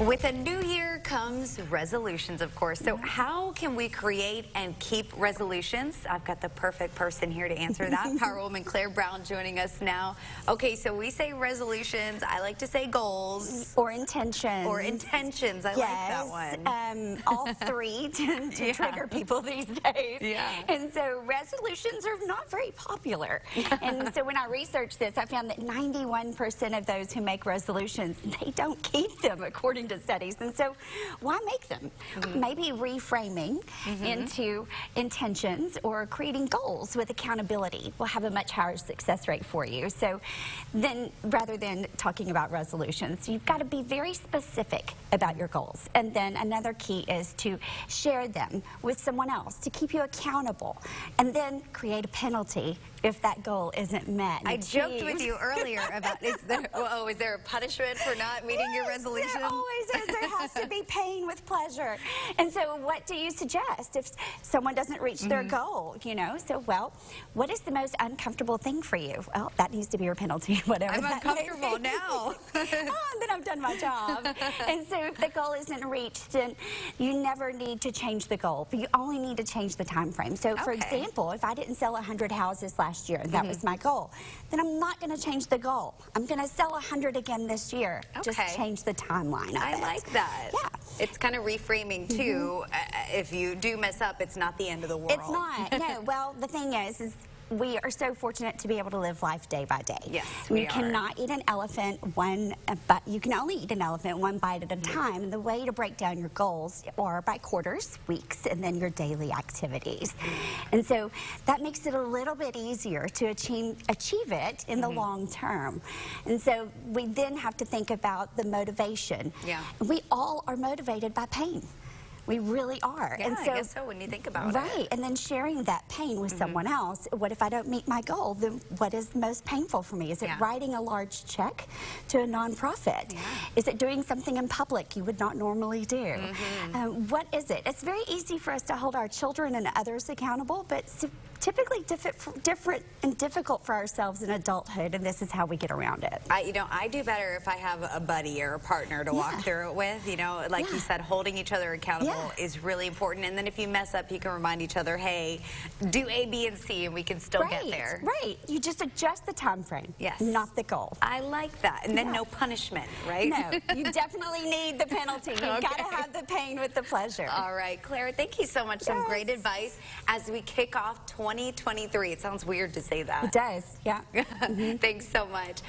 With a new year comes resolutions, of course. So how can we create and keep resolutions? I've got the perfect person here to answer that. Power Woman Claire Brown joining us now. Okay, so we say resolutions. I like to say goals. Or intentions. Or intentions. I like that one. All three tend to trigger people these days. Yeah. And so resolutions are not very popular. And so when I researched this, I found that 91% of those who make resolutions, they don't keep them, according to studies. And so why make them? Maybe reframing into intentions or creating goals with accountability will have a much higher success rate for you. So then, rather than talking about resolutions, you've got to be very specific about your goals. And then another key is to share them with someone else to keep you accountable, and then create a penalty if that goal isn't met. I joked with you earlier about, is there a punishment for not meeting your resolution? There always is. There has to be pain with pleasure. And so what do you suggest if someone doesn't reach their goal, So, well, what is the most uncomfortable thing for you? Well, that needs to be your penalty, whatever I'm that uncomfortable now. Then I've done my job. And so if the goal isn't reached, then you never need to change the goal, but you only need to change the time frame. So, for example, if I didn't sell 100 houses last year, and that was my goal, then I'm not going to change the goal. I'm going to sell 100 again this year. Just change the timeline of it. I like that. Yeah. It's kind of reframing, too. If you do mess up, it's not the end of the world. It's not. No. Well, the thing is we are so fortunate to be able to live life day by day. Yes, you cannot eat an elephant you can only eat an elephant one bite at a time. And the way to break down your goals are by quarters, weeks, and then your daily activities. And so that makes it a little bit easier to achieve it in the long term. And so we then have to think about the motivation. Yeah. We all are motivated by pain. We really are. Yeah, and so, I guess so when you think about it. Right, and then sharing that pain with someone else. What if I don't meet my goal? Then what is most painful for me? Is it writing a large check to a nonprofit? Yeah. Is it doing something in public you would not normally do? What is it? It's very easy for us to hold our children and others accountable, but it's typically different and difficult for ourselves in adulthood, and this is how we get around it. I do better if I have a buddy or a partner to walk through it with. Like you said, holding each other accountable is really important. And then if you mess up, you can remind each other, hey, do A, B, and C, and we can still get there. Right. You just adjust the time frame, not the goal. I like that. And then no punishment, right? No, you definitely need the penalty. You've got to have the pain with the pleasure. All right, Claire, thank you so much. Some great advice as we kick off 2023. It sounds weird to say that. It does, yeah. Thanks so much.